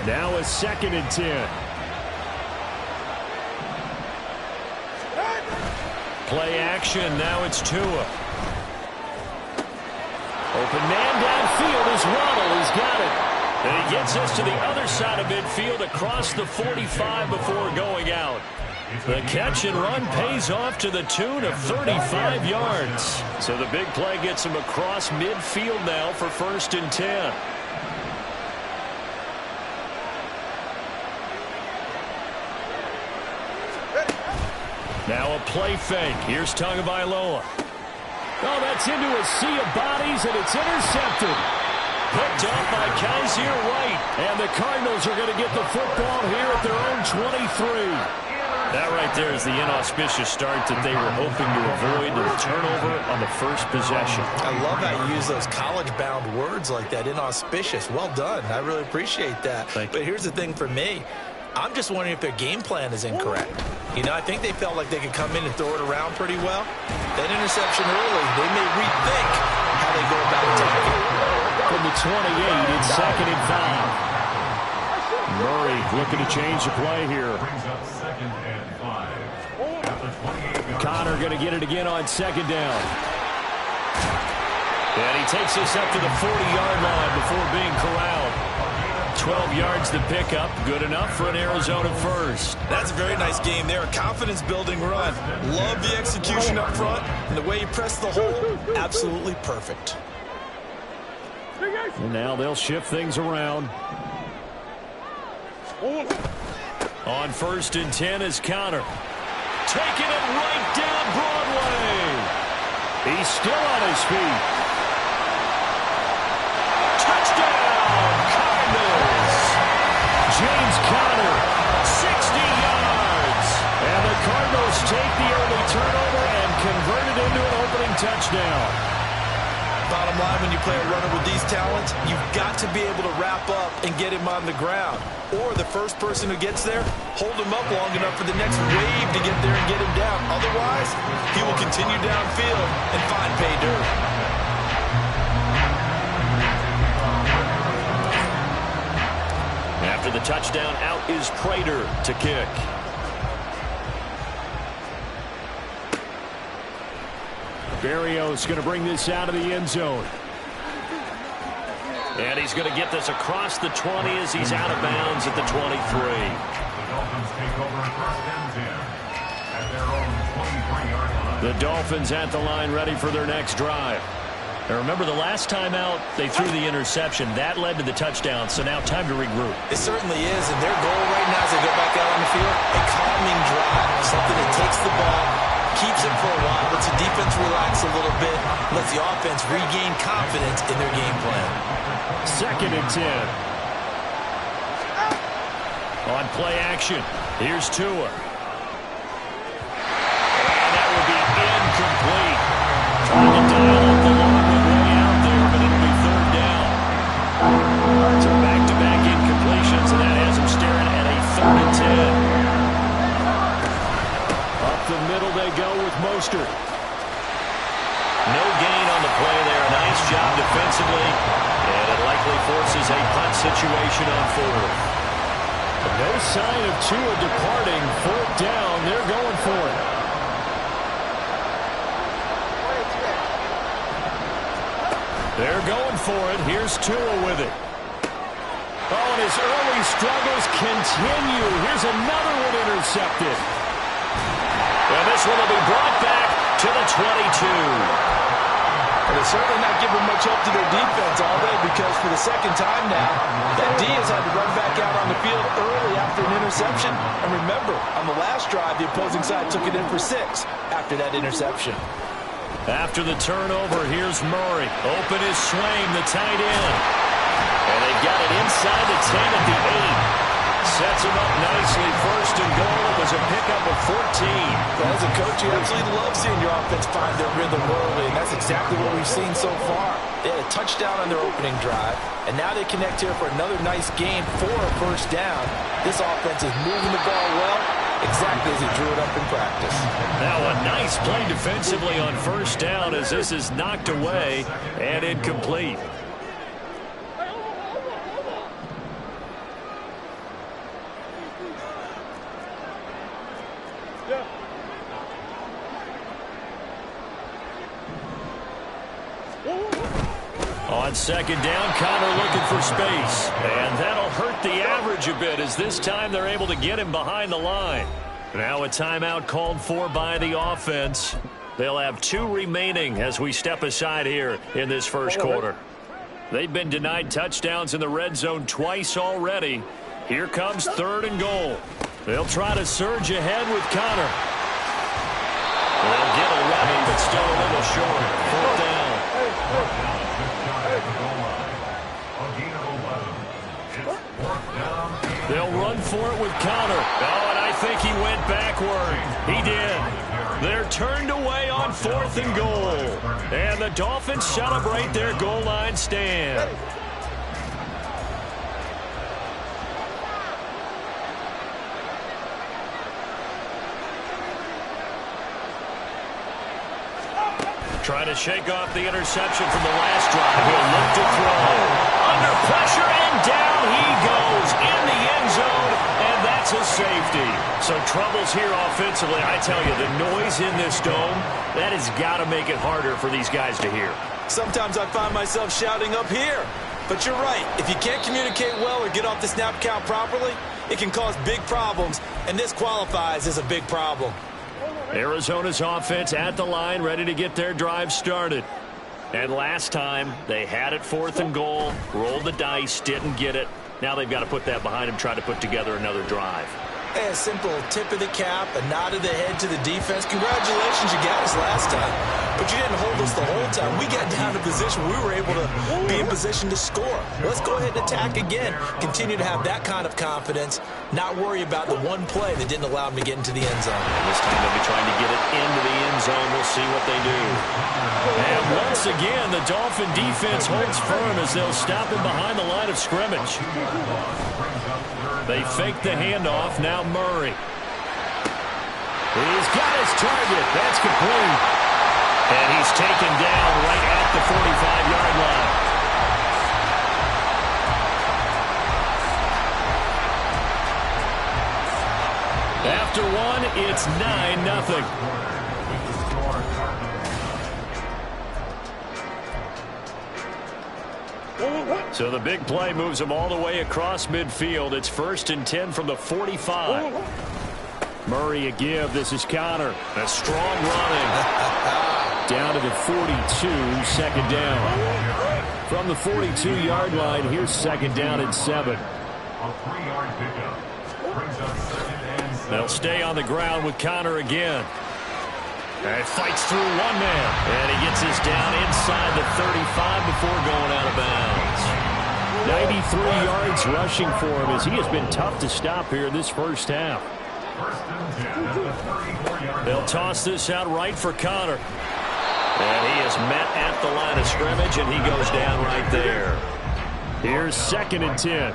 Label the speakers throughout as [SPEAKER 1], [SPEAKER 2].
[SPEAKER 1] Now a 2nd and 10. Play action. Now it's Tua. Open man downfield is Waddle. He's got it. And he gets us to the other side of midfield across the 45 before going out. The catch and run pays off to the tune of 35 yards. So the big play gets him across midfield now for 1st and 10. Now a play fake. Here's Tagovailoa. Oh, that's into a sea of bodies, and it's intercepted. Picked off by Kaiser White. And the Cardinals are going to get the football here at their own 23. That right there is the inauspicious start that they were hoping to avoid, the turnover on the first possession.
[SPEAKER 2] I love how you use those college-bound words like that, inauspicious. Well done. I really appreciate that. But here's the thing for me. I'm just wondering if their game plan is incorrect. You know, I think they felt like they could come in and throw it around pretty well. That interception early, they may rethink how they go about attacking.
[SPEAKER 1] From the 28, it's 2nd and 5. Murray looking to change the play here. Connor going to get it again on 2nd down. And he takes us up to the 40-yard line before being corralled. 12 yards to pick up. Good enough for an Arizona first.
[SPEAKER 2] That's a very nice game there. A confidence-building run. Love the execution up front. And the way he pressed the hole, absolutely perfect.
[SPEAKER 1] And now they'll shift things around. On 1st and 10 is Connor. Taking it right down Broadway. He's still on his feet. Touchdown, Cardinals. James Conner, 60 yards. And the Cardinals take the early turnover and convert it into an opening touchdown.
[SPEAKER 2] Bottom line, when you play a runner with these talents, you've got to be able to wrap up and get him on the ground. Or the first person who gets there, hold him up long enough for the next wave to get there and get him down. Otherwise, he will continue downfield and find pay dirt.
[SPEAKER 1] After the touchdown, out is Prater to kick. Berrios going to bring this out of the end zone. And he's going to get this across the 20 as he's out of bounds at the 23.
[SPEAKER 3] The Dolphins take over 1st and 10 at their own 23-yard line.
[SPEAKER 1] The Dolphins at the line ready for their next drive. Now remember, the last time out, they threw the interception. That led to the touchdown, so now time to regroup.
[SPEAKER 2] It certainly is, and their goal right now as they go back out on the field, a calming drive, something that takes the ball, keeps it for a while, lets the defense relax a little bit, lets the offense regain confidence in their game plan.
[SPEAKER 1] 2nd and 10. On play action, here's Tua. And that will be incomplete. Trying to dial up the long way out there, but it'll be 3rd down. So back-to-back incompletions, and that has him staring at a 3rd and 10. Up the middle they go with Mostert. No gain on the play there. Nice job defensively. And it likely forces a punt situation on 4th. But no sign of Tua departing. 4th down. They're going for it. They're going for it. Here's Tua with it. Oh, and his early struggles continue. Here's another one intercepted. And this one will be brought back to the 22.
[SPEAKER 2] And they're certainly not giving much help to their defense all day, because for the 2nd time now, that D has had to run back out on the field early after an interception. And remember, on the last drive, the opposing side took it in for 6 after that interception.
[SPEAKER 1] After the turnover, here's Murray. Open his Swain, the tight end. And they've got it inside the 10 at the 8. Sets him up nicely. 1st and goal. It was a pickup of 14.
[SPEAKER 2] Well, as a coach, you absolutely love seeing your offense find their rhythm early, and that's exactly what we've seen so far. They had a touchdown on their opening drive, and now they connect here for another nice game for a 1st down. This offense is moving the ball well, exactly as he drew it up in practice.
[SPEAKER 1] Now a nice play defensively on 1st down as this is knocked away and incomplete. On second down, Connor looking for space. And that'll hurt the average a bit as this time they're able to get him behind the line. Now a timeout called for by the offense. They'll have 2 remaining as we step aside here in this first quarter. They've been denied touchdowns in the red zone twice already. Here comes 3rd and goal. They'll try to surge ahead with Connor. They'll get 11, but still a little short. 4th down. They'll run for it with Connor. Oh, and I think he went backward. He did. They're turned away on 4th and goal. And the Dolphins celebrate their goal line stand. Trying to shake off the interception from the last drive. He'll look to throw. Under pressure, and down he goes in the end zone, and that's a safety. So troubles here offensively. I tell you, the noise in this dome, that has got to make it harder for these guys to hear.
[SPEAKER 2] Sometimes I find myself shouting up here. But you're right. If you can't communicate well or get off the snap count properly, it can cause big problems, and this qualifies as a big problem.
[SPEAKER 1] Arizona's offense at the line, ready to get their drive started. And last time, they had it 4th and goal, rolled the dice, didn't get it. Now they've got to put that behind them, try to put together another drive.
[SPEAKER 2] Hey, a simple tip of the cap, a nod of the head to the defense. Congratulations, you got us last time. But you didn't hold us the whole time. We got down to position. We were able to be in position to score. Let's go ahead and attack again. Continue to have that kind of confidence. Not worry about the one play that didn't allow them to get into the end zone.
[SPEAKER 1] And this time they'll be trying to get it into the end zone. We'll see what they do. And once again, the Dolphin defense holds firm as they'll stop him behind the line of scrimmage. They fake the handoff. Now Murray. He's got his target. That's complete. And he's taken down right at the 45-yard line. After one, it's 9-0. So the big play moves them all the way across midfield. It's 1st and 10 from the 45. Murray a give. This is Connor. A strong running. Down to the 42, 2nd down. From the 42-yard line, here's 2nd down and 7. They'll stay on the ground with Connor again. And fights through one man. And he gets this down inside the 35 before going out of bounds. 93 yards rushing for him as he has been tough to stop here in this first half. They'll toss this out right for Connor. And he is met at the line of scrimmage, and he goes down right there. Here's 2nd and 10.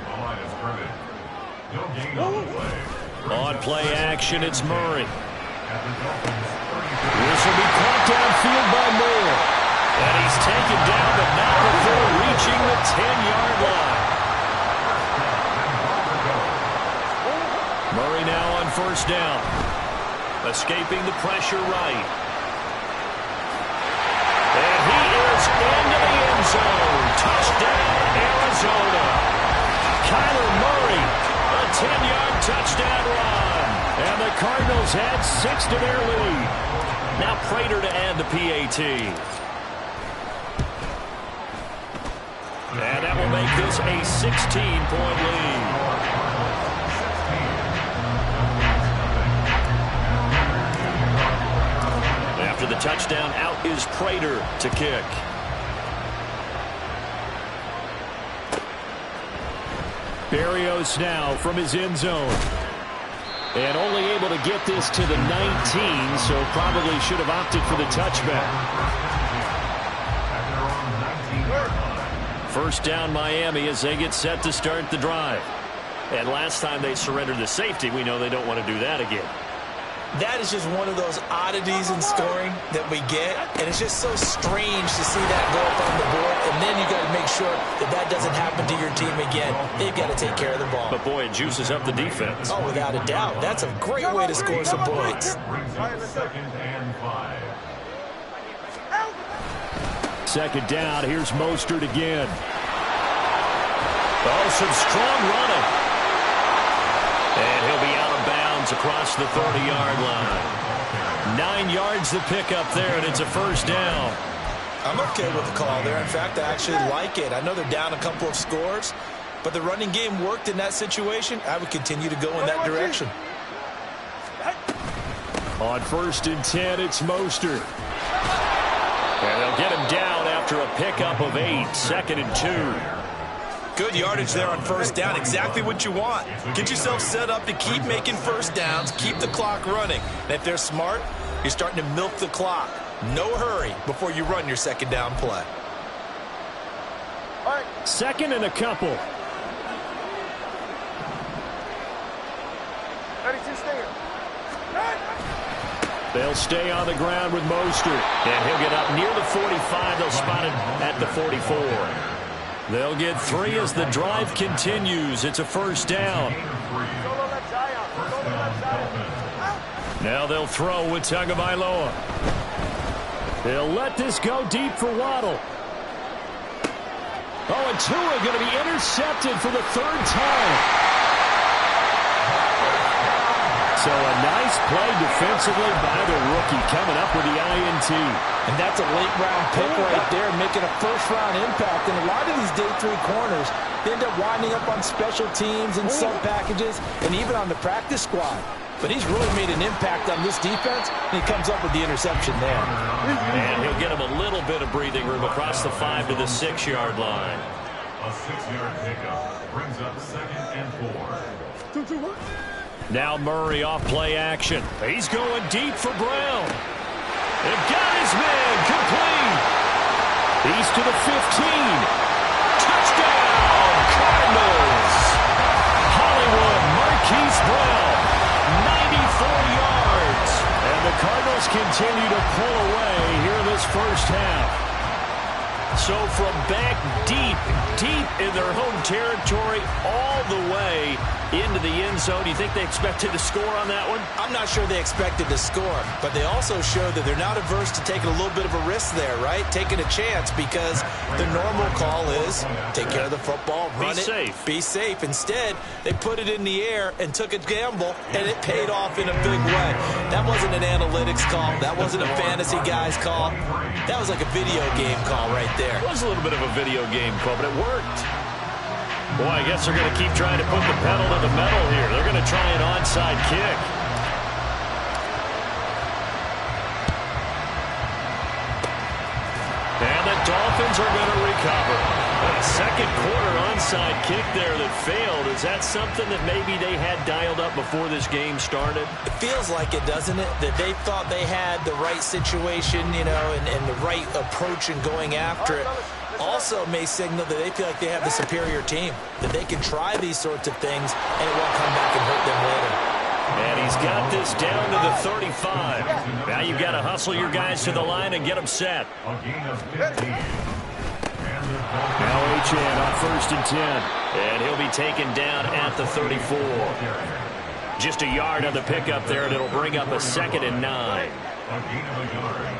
[SPEAKER 1] On play action, it's Murray. This will be caught downfield by Moore. And he's taken down, but not before reaching the 10-yard line. Murray now on 1st down. Escaping the pressure right. And he is into the end zone. Touchdown, Arizona. Kyler Murray, a 10-yard touchdown run. And the Cardinals add 6 to their lead. Now Prater to add the PAT. And that will make this a 16-point lead. After the touchdown, out is Prater to kick. Berrios now from his end zone. And only able to get this to the 19, so probably should have opted for the touchback. 1st down Miami as they get set to start the drive. And last time they surrendered the safety, we know they don't want to do that again.
[SPEAKER 2] That is just one of those oddities in scoring that we get, and it's just so strange to see that go up on the board, and then you got to make sure that that doesn't happen to your team again. They've got to take care of the ball.
[SPEAKER 1] But boy, it juices up the defense.
[SPEAKER 2] Oh, without a doubt. That's a great way to score some points.
[SPEAKER 1] Second down, here's Mostert again. Oh, some strong running. And he'll be out of bounds across the 30-yard line. 9 yards to pick up there, and it's a first down.
[SPEAKER 2] I'm okay with the call there. In fact, I actually like it. I know they're down a couple of scores, but the running game worked in that situation. I would continue to go in that direction.
[SPEAKER 1] On 1st and 10, it's Mostert. And they'll get him down after a pickup of 8. 2nd and 2.
[SPEAKER 2] Good yardage there on first down. Exactly what you want. Get yourself set up to keep making first downs, keep the clock running. And if they're smart, you're starting to milk the clock. No hurry before you run your second down play.
[SPEAKER 1] All right. 2nd and a couple.
[SPEAKER 4] 32 stinger.
[SPEAKER 1] They'll stay on the ground with Mostert. And he'll get up near the 45. They'll spot him at the 44. They'll get 3 as the drive continues. It's a first down. Now they'll throw with Tagovailoa. They'll let this go deep for Waddle. Oh, and Tua going to be intercepted for the 3rd time. So a nice play defensively by the rookie coming up with the INT.
[SPEAKER 2] And that's a late-round pick right there, making a first-round impact. And a lot of these day 3 corners, they end up winding up on special teams and sub packages and even on the practice squad. But he's really made an impact on this defense, and he comes up with the interception there.
[SPEAKER 1] And he'll get him a little bit of breathing room across the 5 to the 6-yard line.
[SPEAKER 3] A 6-yard pickup brings up 2nd and 4.
[SPEAKER 1] Now Murray off play action. He's going deep for Brown. They've got his man complete. He's to the 15. Touchdown, Cardinals. Hollywood Marquise Brown, 94 yards. And the Cardinals continue to pull away here in this first half. So from back deep in their home territory all the way into the end zone, do you think they expected to score on that one?
[SPEAKER 2] I'm not sure they expected to score, but they also showed that they're not averse to taking a little bit of a risk there, right? Taking a chance, because the normal call is take care of the football, run it, be safe. Instead, they put it in the air and took a gamble, and it paid off in a big way. That wasn't an analytics call. That wasn't a fantasy guy's call. That was like a video game call right there.
[SPEAKER 1] It was a little bit of a video game call, but it worked. Boy, I guess they're going to keep trying to put the pedal to the metal here. They're going to try an onside kick. And the Dolphins are going to recover. A second quarter onside kick there that failed. Is that something that maybe they had dialed up before this game started?
[SPEAKER 2] It feels like it, doesn't it? That they thought they had the right situation, you know, and the right approach in going after it. Also may signal that they feel like they have the superior team, that they can try these sorts of things and it won't come back and hurt them later.
[SPEAKER 1] And he's got this down to the 35. Now you've got to hustle your guys to the line and get them set.
[SPEAKER 3] A gain of 15.
[SPEAKER 1] Now H.N. on 1st and 10. And he'll be taken down at the 34. Just a yard on the pickup there, and it'll bring up a 2nd and 9.
[SPEAKER 3] A gain of a yard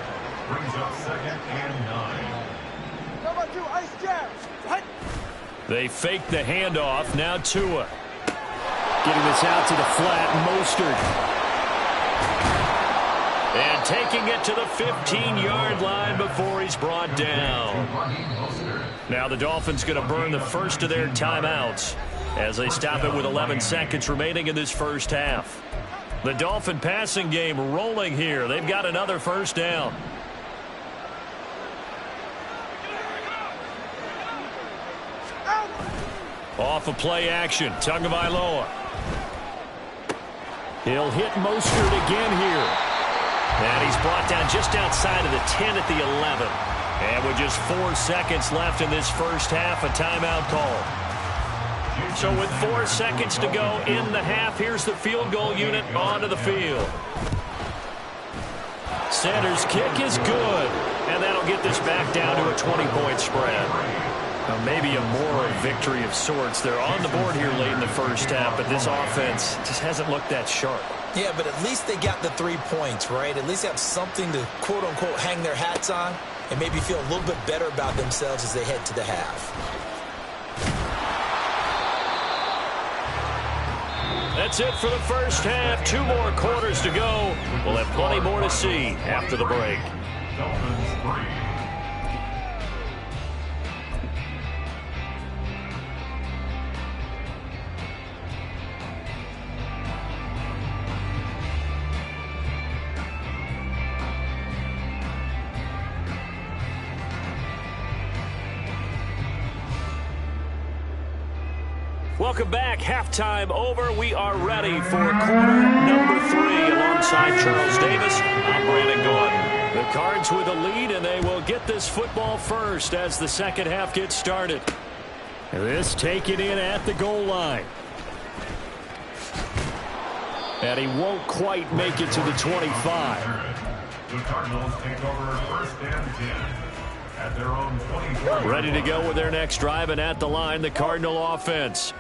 [SPEAKER 3] brings up 2nd and 9.
[SPEAKER 1] They fake the handoff. Now Tua. Getting this out to the flat. Mostert. And taking it to the 15-yard line before he's brought down. Now the Dolphins going to burn the first of their timeouts as they stop it with 11 seconds remaining in this first half. The Dolphin passing game rolling here. They've got another first down. Off of play action, Tagovailoa. He'll hit Mostert again here. And he's brought down just outside of the 10 at the 11. And with just 4 seconds left in this first half, a timeout call. So with 4 seconds to go in the half, here's the field goal unit onto the field. Center's kick is good. And that'll get this back down to a 20-point spread. Maybe a moral victory of sorts. They're on the board here late in the first half, but this offense just hasn't looked that sharp.
[SPEAKER 2] Yeah, but at least they got the 3 points, right? At least they have something to, quote-unquote, hang their hats on. and maybe feel a little bit better about themselves as they head to the half.
[SPEAKER 1] That's it for the first half. 2 more quarters to go. We'll have plenty more to see after the break.
[SPEAKER 3] Dolphins 3.
[SPEAKER 1] Welcome back. Halftime over. We are ready for quarter number 3. Alongside Charles Davis, I'm Brandon Gordon. The Cards with a lead, and they will get this football first as the second half gets started. This taken in at the goal line. And he won't quite make it to the 25.
[SPEAKER 3] The Cardinals take over first and 10 at their own 24.
[SPEAKER 1] Ready to go with their next drive, and at the line, the Cardinal offense.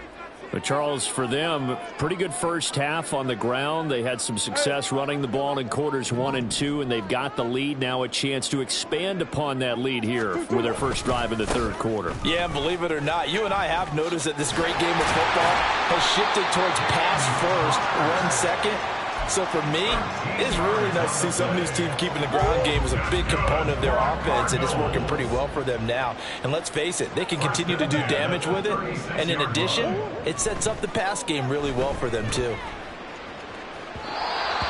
[SPEAKER 1] But Charles, for them, pretty good first half on the ground. They had some success running the ball in quarters 1 and 2, and they've got the lead. Now a chance to expand upon that lead here with their first drive in the third quarter.
[SPEAKER 2] Yeah, believe it or not, you and I have noticed that this great game of football has shifted towards pass first, run second. So for me, it's really nice to see some of these teams keeping the ground game as a big component of their offense, and it's working pretty well for them now. And let's face it, they can continue to do damage with it. And in addition, it sets up the pass game really well for them too.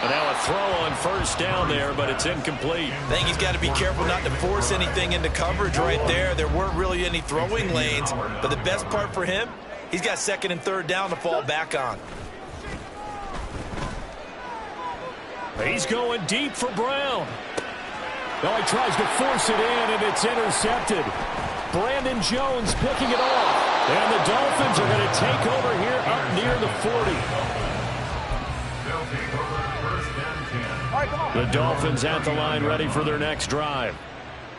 [SPEAKER 1] And now a throw on first down there, but it's incomplete.
[SPEAKER 2] I think he's got to be careful not to force anything into coverage right there. There weren't really any throwing lanes, but the best part for him, he's got second and third down to fall back on.
[SPEAKER 1] He's going deep for Brown. Oh, he tries to force it in, and it's intercepted. Brandon Jones picking it off. And the Dolphins are going to take over here up near the 40.
[SPEAKER 3] They'll take over first and 10.
[SPEAKER 1] The Dolphins at the line ready for their next drive.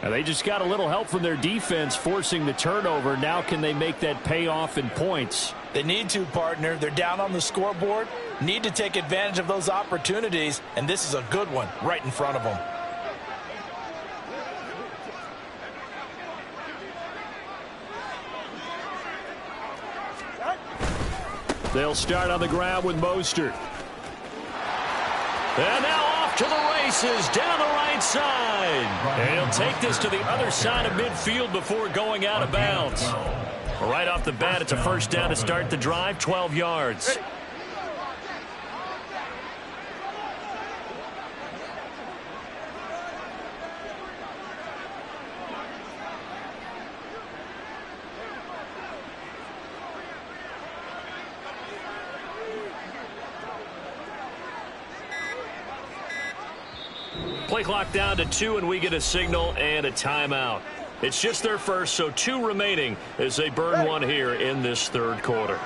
[SPEAKER 1] Now they just got a little help from their defense forcing the turnover. Now can they make that pay off in points?
[SPEAKER 2] They need to, partner. They're down on the scoreboard. Need to take advantage of those opportunities, and this is a good one right in front of them.
[SPEAKER 1] They'll start on the ground with Mostert. And now off to the races down the right side. And he'll take this to the other side of midfield before going out of bounds. Right off the bat, it's a first down to start the drive, 12 yards. Play clock down to 2, and we get a signal and a timeout. It's just their first, so 2 remaining as they burn one here in this third quarter.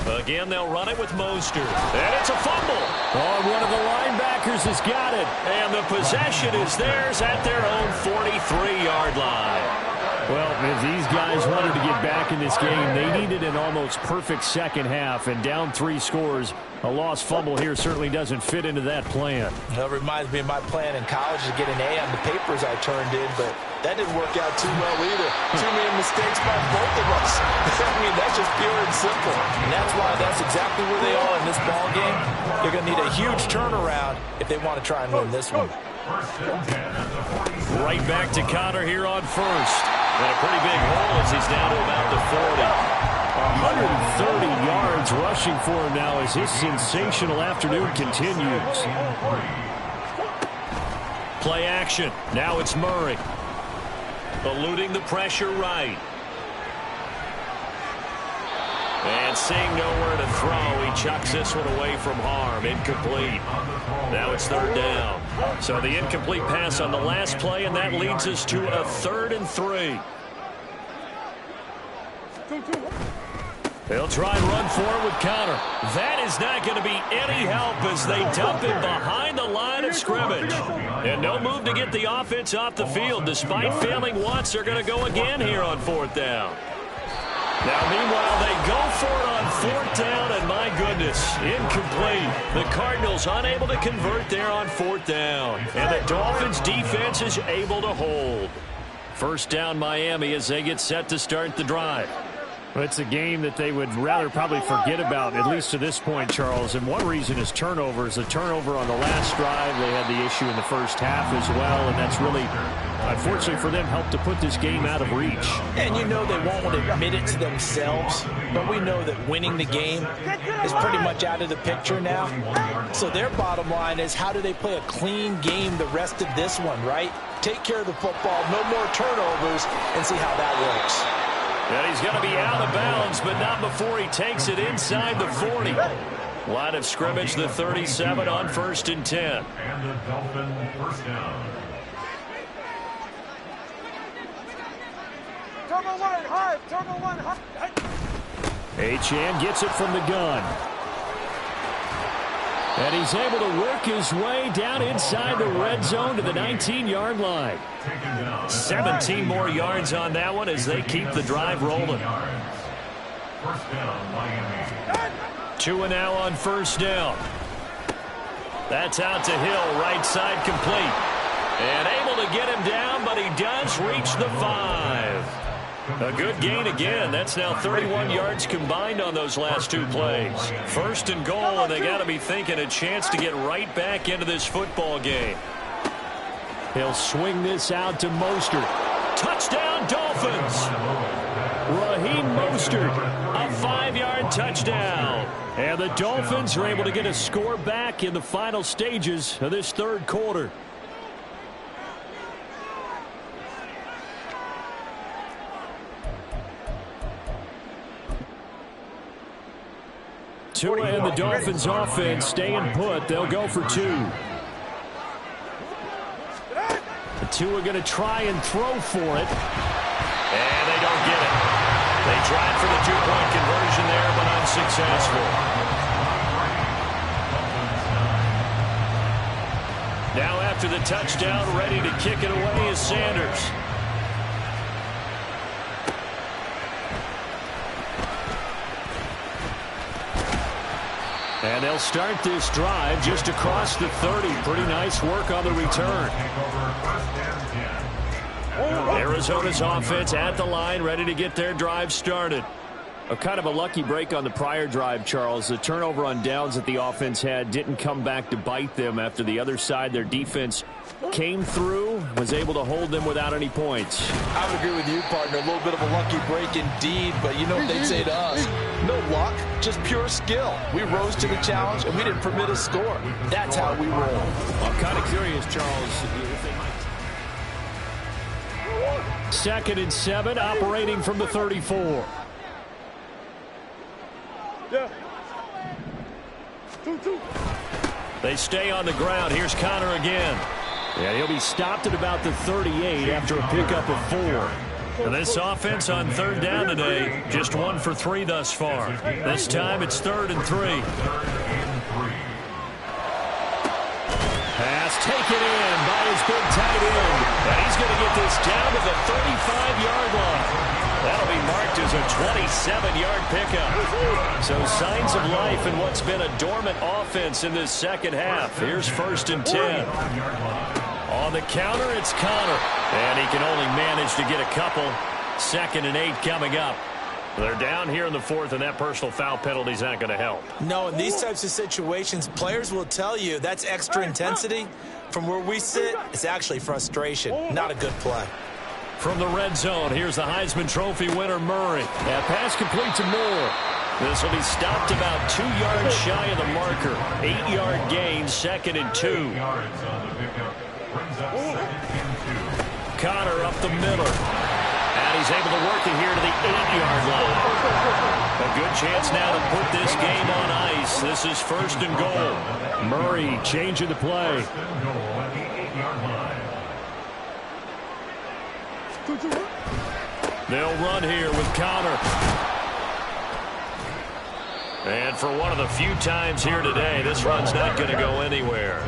[SPEAKER 1] Again, they'll run it with Mostert. And it's a fumble. Oh, one of the linebackers has got it. And the possession is theirs at their own 43-yard line. Well, if these guys wanted to get back in this game, they needed an almost perfect second half, and down 3 scores. A lost fumble here certainly doesn't fit into that plan.
[SPEAKER 2] That reminds me of my plan in college to get an A on the papers I turned in, but that didn't work out too well either. Too many mistakes by both of us. I mean, that's just pure and simple. And that's why that's exactly where they are in this ball game. They're going to need a huge turnaround if they want to try and win this one.
[SPEAKER 1] Right back to Connor here on first. And a pretty big hole as he's down to about the 40. 130 yards rushing for him now as his sensational afternoon continues. Play action. Now it's Murray. Eluding the pressure right. And seeing nowhere to throw, he chucks this one away from harm. Incomplete. Now it's third down. So the incomplete pass on the last play, and that leads us to a 3rd and 3. They'll try and run for it with Connor. That is not going to be any help as they dump him behind the line of scrimmage. And no move to get the offense off the field. Despite failing once, they're going to go again here on 4th down. Now, meanwhile, they go for it on 4th down, and my goodness, incomplete. The Cardinals unable to convert there on 4th down, and the Dolphins' defense is able to hold. First down, Miami, as they get set to start the drive.
[SPEAKER 4] Well, it's a game that they would rather probably forget about, at least to this point, Charles. And one reason is turnovers. A turnover on the last drive. They had the issue in the first half as well, and that's really, unfortunately for them, helped to put this game out of reach.
[SPEAKER 2] And you know they won't want to admit it to themselves, but we know that winning the game is pretty much out of the picture now. So their bottom line is, how do they play a clean game the rest of this one, right? Take care of the football, no more turnovers, and see how that works.
[SPEAKER 1] And he's going to be out of bounds, but not before he takes it inside the 40. Line of scrimmage, the 37 on 1st and 10.
[SPEAKER 3] And the Dolphin first down.
[SPEAKER 5] Turbo one, hard.
[SPEAKER 4] Achane gets it from the gun. And he's able to work his way down inside the red zone to the 19-yard line.
[SPEAKER 1] 17 more yards on that one as they keep the drive rolling.
[SPEAKER 3] First down, Miami.
[SPEAKER 1] 2 and now on 1st down. That's out to Hill, right side complete. And able to get him down, but he does reach the 5. A good gain again. That's now 31 yards combined on those last 2 plays. 1st and goal, and they got to be thinking a chance to get right back into this football game.
[SPEAKER 4] He'll swing this out to Mostert.
[SPEAKER 1] Touchdown, Dolphins!
[SPEAKER 4] Raheem Mostert,
[SPEAKER 1] a 5-yard touchdown.
[SPEAKER 4] And the Dolphins are able to get a score back in the final stages of this 3rd quarter. Tua and the Dolphins offense staying put. They'll go for 2. The Tua going to try and throw for it.
[SPEAKER 1] And they don't get it. They tried for the 2-point conversion there, but unsuccessful. Now after the touchdown, ready to kick it away is Sanders. And they'll start this drive just across the 30. Pretty nice work on the return. Arizona's offense at the line, ready to get their drive started.
[SPEAKER 4] A kind of a lucky break on the prior drive, Charles. The turnover on downs that the offense had didn't come back to bite them after the other side. Their defense came through, was able to hold them without any points.
[SPEAKER 2] I would agree with you, partner. A little bit of a lucky break indeed, but you know what they'd say to us? No luck, just pure skill. We rose to the challenge, and we didn't permit a score. That's how we roll.
[SPEAKER 4] I'm kind of curious, Charles, if they might... 2nd and 7, operating from the 34.
[SPEAKER 5] Yeah. 2-2.
[SPEAKER 1] They stay on the ground. Here's Connor again.
[SPEAKER 4] Yeah, he'll be stopped at about the 38 after a pickup of 4.
[SPEAKER 1] And this offense on 3rd down today, just 1 for 3 thus far. This time it's 3rd and 3.
[SPEAKER 4] Pass taken in by his big tight end.
[SPEAKER 1] And he's going to get this down to the 35-yard line. That'll be marked as a 27-yard pickup. So signs of life in what's been a dormant offense in this 2nd half. Here's 1st and 10. On the counter, it's Connor. And he can only manage to get a couple. 2nd and 8 coming up. They're down here in the 4th, and that personal foul penalty is not going to help.
[SPEAKER 2] No, in these types of situations, players will tell you that's extra intensity. From where we sit, it's actually frustration. Not a good play.
[SPEAKER 1] From the red zone, here's the Heisman Trophy winner, Murray.
[SPEAKER 4] That pass complete to Moore.
[SPEAKER 1] This will be stopped about 2 yards shy of the marker. 8-yard gain, 2nd and 2. Connor up the middle. And he's able to work it here to the 8-yard line. A good chance now to put this game on ice. This is 1st and goal.
[SPEAKER 4] Murray changing the play.
[SPEAKER 1] They'll run here with Connor. And for one of the few times here today, this run's not going to go anywhere.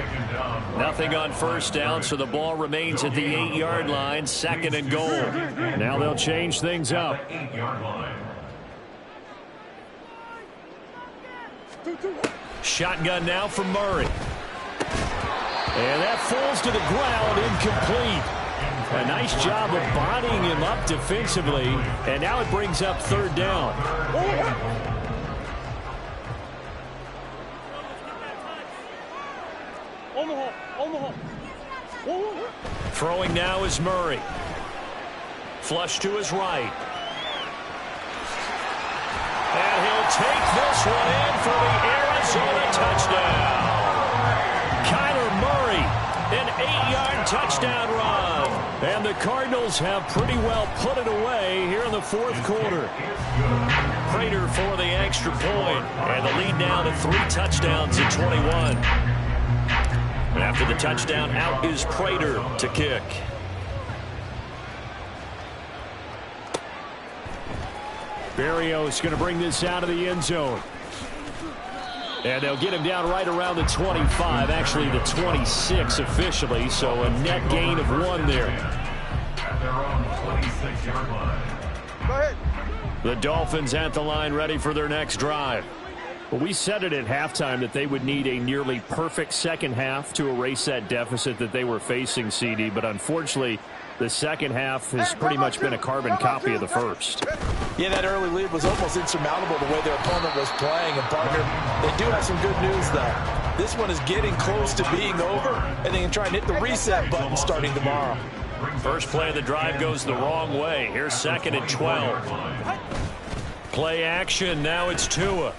[SPEAKER 1] Nothing on 1st down, so the ball remains at the 8-yard line, 2nd and goal.
[SPEAKER 4] Now they'll change things up.
[SPEAKER 1] Shotgun now from Murray. And that falls to the ground, incomplete. A nice job of bodying him up defensively, and now it brings up third down. Throwing now is Murray. Flush to his right. And he'll take this one in for the Arizona touchdown. Kyler Murray, an 8-yard touchdown run. And the Cardinals have pretty well put it away here in the fourth quarter. Prater for the extra point, and the lead now to 3 touchdowns at 21. And after the touchdown, out is Prater to kick.
[SPEAKER 4] Berrios going to bring this out of the end zone. And they'll get him down right around the 25, actually the 26 officially, so a net gain of 1 there.
[SPEAKER 3] At their own 26-yard line.
[SPEAKER 5] Go ahead.
[SPEAKER 4] The Dolphins at the line ready for their next drive. Well, we said it at halftime that they would need a nearly perfect second half to erase that deficit that they were facing, CD, but unfortunately the second half has pretty much been a carbon copy of the first.
[SPEAKER 2] Yeah, that early lead was almost insurmountable the way their opponent was playing. And, partner, they do have some good news, though. This one is getting close to being over, and they can try and hit the reset button starting tomorrow.
[SPEAKER 1] First play of the drive goes the wrong way. Here's 2nd and 12. Play action. Now it's Tua.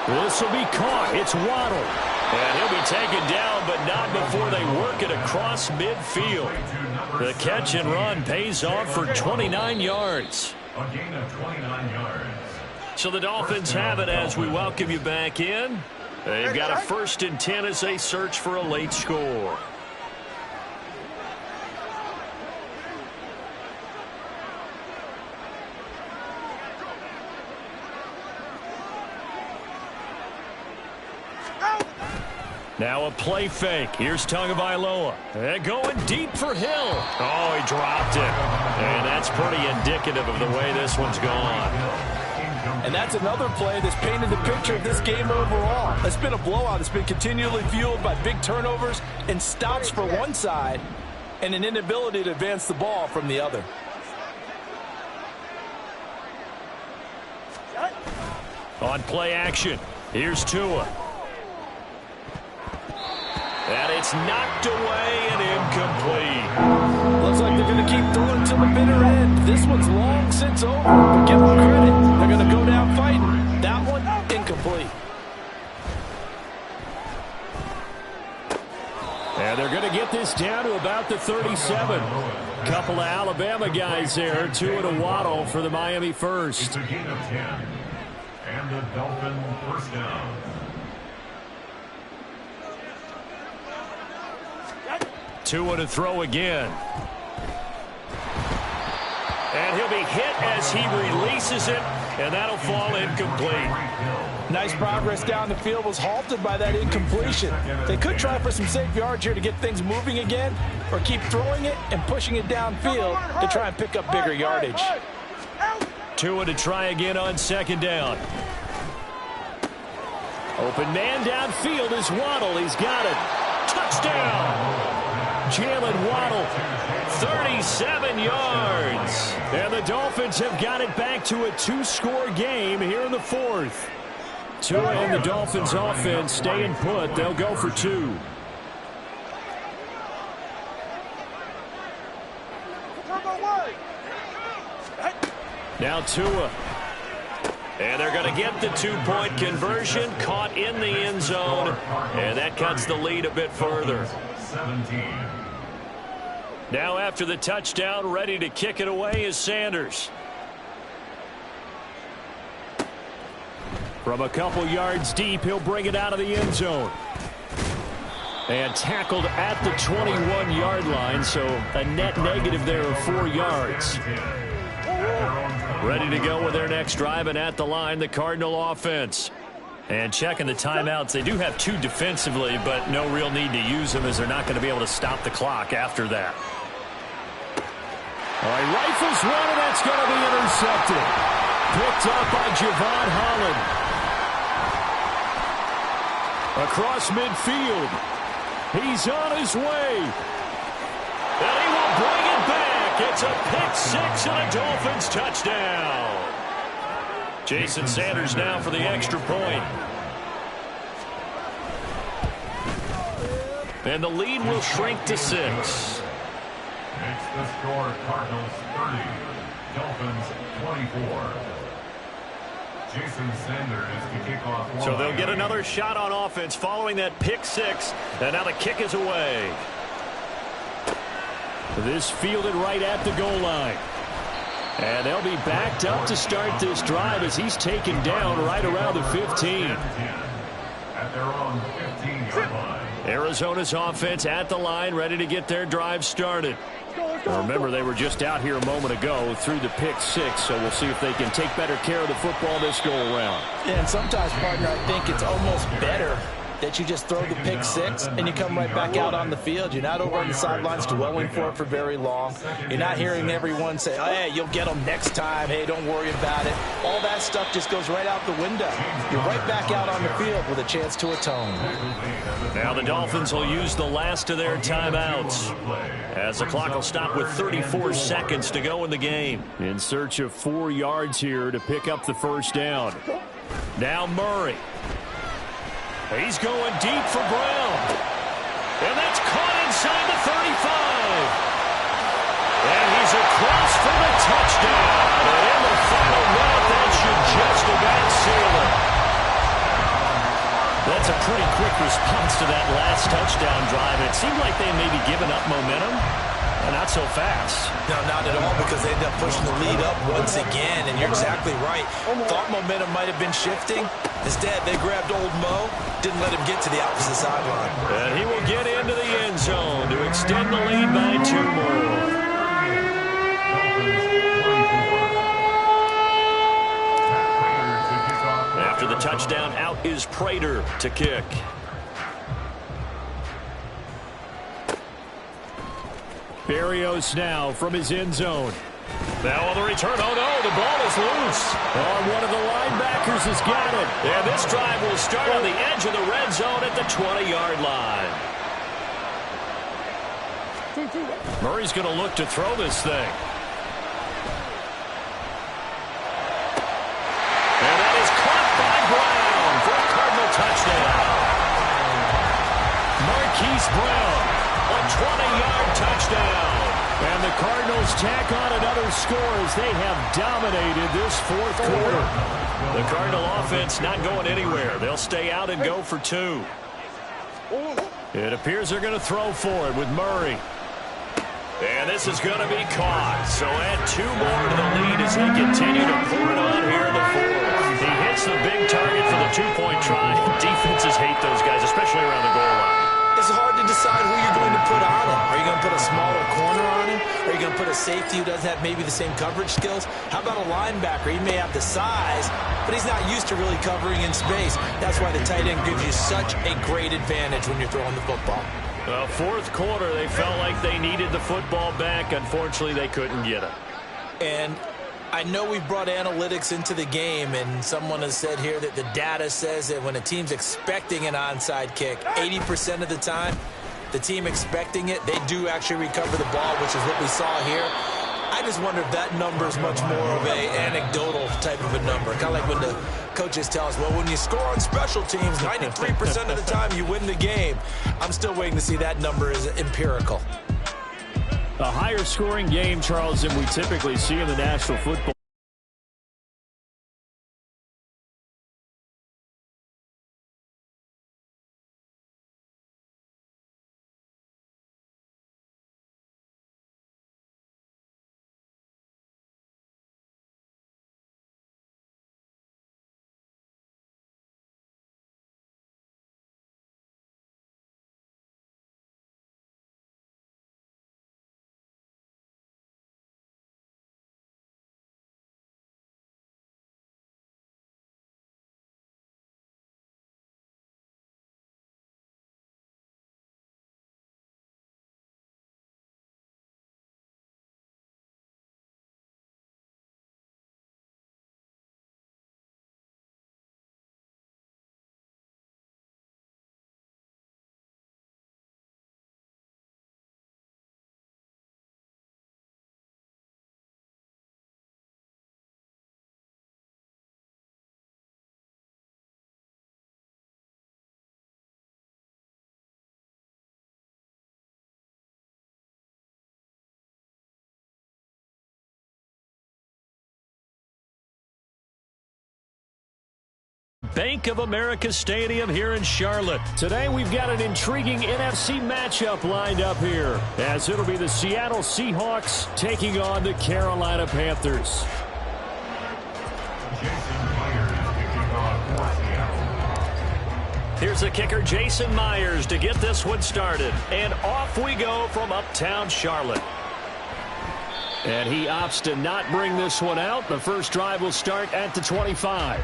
[SPEAKER 1] This will be caught. It's Waddle. And he'll be taken down, but not before they work it across midfield. The catch and run pays off for 29 yards.
[SPEAKER 3] A gain of 29 yards.
[SPEAKER 1] So the Dolphins have it as we welcome you back in. They've got a 1st and 10 as they search for a late score. Now a play fake. Here's Tagovailoa. And going deep for Hill. Oh, he dropped it. And that's pretty indicative of the way this one's gone.
[SPEAKER 2] And that's another play that's painted the picture of this game overall. It's been a blowout. It's been continually fueled by big turnovers and stops for one side and an inability to advance the ball from the other.
[SPEAKER 1] On play action, here's Tua. And it's knocked away and incomplete.
[SPEAKER 2] Looks like they're going to keep throwing to the bitter end. This one's long since over, but give them credit. They're going to go down fighting. That one, incomplete.
[SPEAKER 4] And they're going to get this down to about the 37. Couple of Alabama guys there. Tua to Waddle for the Miami first.
[SPEAKER 3] It's a gain of 10. And the Dolphin first down.
[SPEAKER 1] Tua to throw again. And he'll be hit as he releases it, and that'll fall incomplete.
[SPEAKER 2] Nice progress down the field, was halted by that incompletion. They could try for some safe yards here to get things moving again, or keep throwing it and pushing it downfield to try and pick up bigger yardage.
[SPEAKER 1] Tua to try again on 2nd down. Open man downfield is Waddle. He's got it. Touchdown! Jalen Waddle, 37 yards. And the Dolphins have got it back to a 2-score game here in the 4th. Tua and the Dolphins offense staying put. They'll go for 2. Now Tua. And they're going to get the 2-point conversion, caught in the end zone, and that cuts the lead a bit further.
[SPEAKER 3] 17.
[SPEAKER 1] Now after the touchdown, ready to kick it away is Sanders. From a couple yards deep, he'll bring it out of the end zone. And tackled at the 21-yard line, so a net negative there of 4 yards. Ready to go with their next drive, and at the line, the Cardinal offense. And checking the timeouts, they do have 2 defensively, but no real need to use them as they're not going to be able to stop the clock after that. All right, rifles one, and that's going to be intercepted. Picked up by Javon Holland. Across midfield. He's on his way. And he will bring it back. It's a pick six and a Dolphins touchdown. Jason Sanders now for the extra point. And the lead will shrink to 6.
[SPEAKER 3] Makes the score Cardinals 30, Dolphins 24. Jason Sanders to kick off.
[SPEAKER 1] So they'll get another shot on offense following that pick six. And now the kick is away. This fielded right at the goal line. And they'll be backed up to start this drive as he's taken down right around the 15.
[SPEAKER 3] At their own 15-yard line.
[SPEAKER 1] Arizona's offense at the line, ready to get their drive started. Remember, they were just out here a moment ago through the pick six, so we'll see if they can take better care of the football this go-around.
[SPEAKER 2] Yeah, and sometimes, partner, I think it's almost better that you just throw the pick six and you come right back out on the field. You're not over on the sidelines dwelling for it for very long. You're not hearing everyone say, oh, hey, you'll get them next time. Hey, don't worry about it. All that stuff just goes right out the window. You're right back out on the field with a chance to atone.
[SPEAKER 1] Now the Dolphins will use the last of their timeouts as the clock will stop with 34 seconds to go in the game. In search of 4 yards here to pick up the first down. Now Murray. He's going deep for Brown. And that's caught inside the 35. And he's across for the touchdown. And in the final minute, that should just about seal it. That's a pretty quick response to that last touchdown drive. It seemed like they may be giving up momentum. Not so fast.
[SPEAKER 2] No, not at all, because they end up pushing the lead up once again, and you're exactly right. Thought momentum might have been shifting. Instead, they grabbed old Mo, didn't let him get to the opposite sideline.
[SPEAKER 1] And he will get into the end zone to extend the lead by 2 more. After the touchdown, out is Prater to kick. Berrios now from his end zone. Now on the return. Oh, no, the ball is loose. Oh, one of the linebackers has got it. And this drive will start on the edge of the red zone at the 20-yard line. Murray's going to look to throw this thing. And that is caught by Brown for a Cardinal touchdown. Marquise Brown, a 20-yard touchdown. And the Cardinals tack on another score as they have dominated this fourth quarter. The Cardinal offense not going anywhere. They'll stay out and go for 2. It appears they're going to throw for it with Murray. And this is going to be caught. So add 2 more to the lead as they continue to pour it on here in the fourth. He hits the big target for the 2-point try. Defenses hate those guys, especially around the goal line.
[SPEAKER 2] It's hard to decide who you're going to put on him. Are you going to put a smaller corner on him? Are you going to put a safety who doesn't have maybe the same coverage skills? How about a linebacker? He may have the size, but he's not used to really covering in space. That's why the tight end gives you such a great advantage when you're throwing the football.
[SPEAKER 1] Well, fourth quarter, they felt like they needed the football back. Unfortunately, they couldn't get it.
[SPEAKER 2] And I know we brought analytics into the game, and someone has said here that the data says that when a team's expecting an onside kick, 80% of the time, the team expecting it, they do actually recover the ball, which is what we saw here. I just wonder if that number is much more of a anecdotal type of a number. Kind of like when the coaches tell us, well, when you score on special teams, 93% of the time you win the game. I'm still waiting to see that number is empirical.
[SPEAKER 1] A higher scoring game, Charles, than we typically see in the National Football Bank of America Stadium here in Charlotte.
[SPEAKER 4] Today we've got an intriguing NFC matchup lined up here, as it'll be the Seattle Seahawks taking on the Carolina Panthers.
[SPEAKER 3] Jason Myers kicking off for Seattle.
[SPEAKER 1] Here's the kicker, Jason Myers, to get this one started. And off we go from uptown Charlotte.
[SPEAKER 4] And he opts to not bring this one out. The first drive will start at the 25.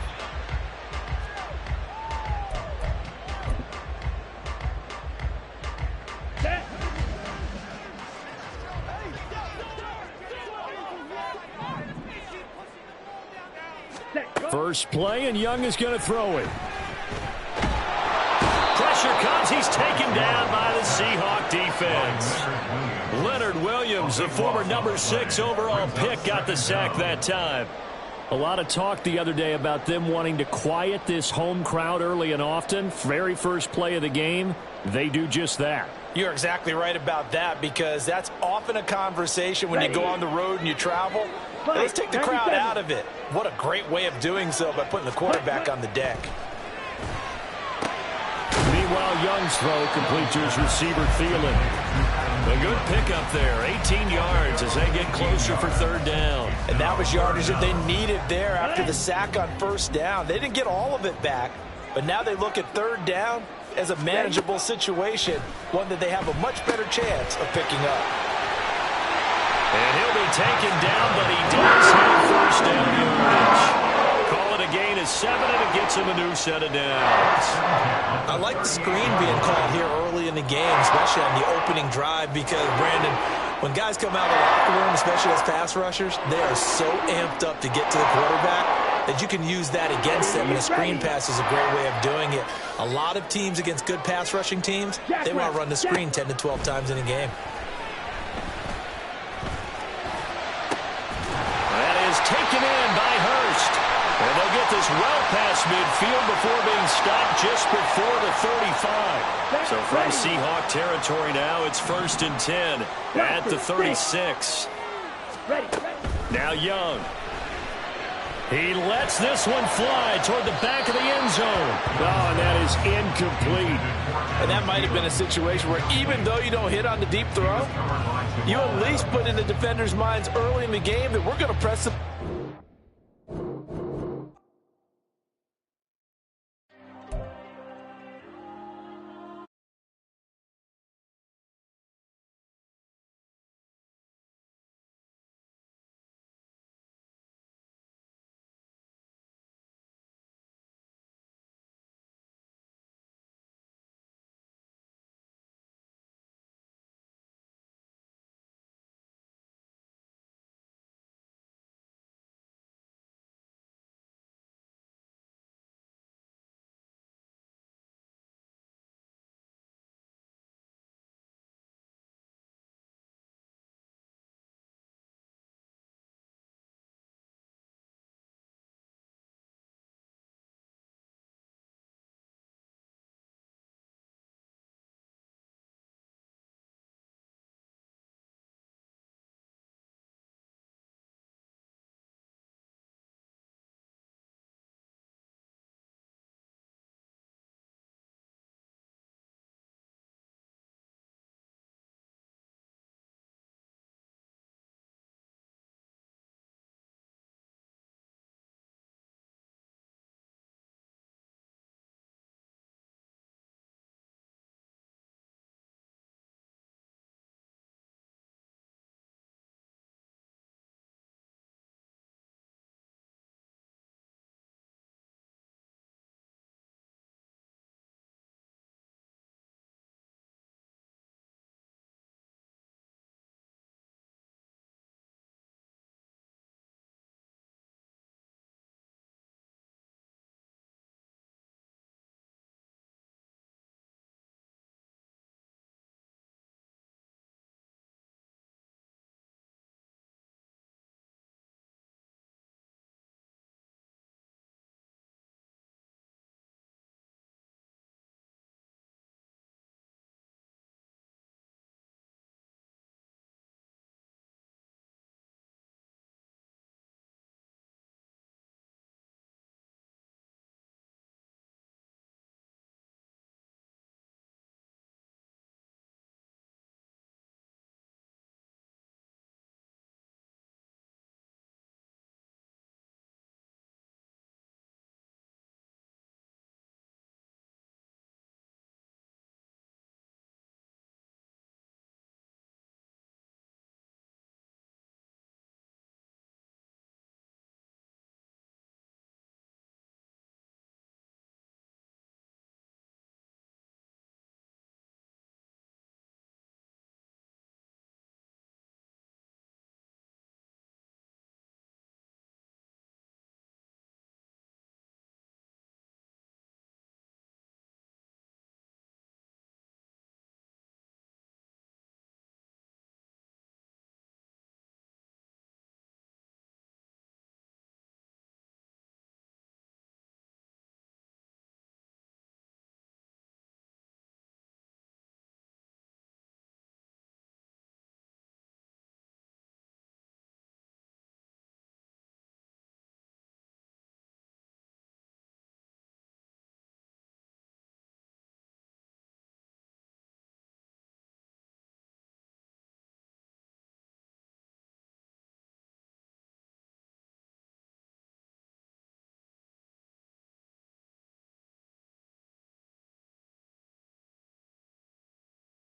[SPEAKER 4] First play, and Young is going to throw it.
[SPEAKER 1] Pressure comes. He's taken down by the Seahawk defense. Leonard Williams, the former number 6 overall pick, got the sack that time.
[SPEAKER 4] A lot of talk the other day about them wanting to quiet this home crowd early and often. Very first play of the game, they do just that.
[SPEAKER 2] You're exactly right about that, because that's often a conversation when you go on the road and you travel. Let's take the crowd out of it. What a great way of doing so by putting the quarterback on the deck.
[SPEAKER 4] Meanwhile, Young's throw complete to his receiver, Thielen.
[SPEAKER 1] A good pickup there, 18 yards as they get closer for third down.
[SPEAKER 2] And that was yardage that they needed there after the sack on first down. They didn't get all of it back, but now they look at third down as a manageable situation, one that they have a much better chance of picking up.
[SPEAKER 1] And he'll be taken down, but he does have first down yardage. Call it a gain of 7, and it gets him a new set of downs.
[SPEAKER 2] I like the screen being called here early in the game, especially on the opening drive, because, Brandon, when guys come out of the locker room, especially as pass rushers, they are so amped up to get to the quarterback that you can use that against them, and a screen pass is a great way of doing it. A lot of teams against good pass rushing teams, they want to run the screen 10 to 12 times in a game.
[SPEAKER 1] Taken in by Hurst. And they'll get this well past midfield before being stopped just before the 35. So from Seahawk territory now, it's 1st and 10 at the 36. Now Young. He lets this one fly toward the back of the end zone.
[SPEAKER 4] Oh, and that is incomplete.
[SPEAKER 2] And that might have been a situation where even though you don't hit on the deep throw, you at least put in the defender's minds early in the game that we're going to press the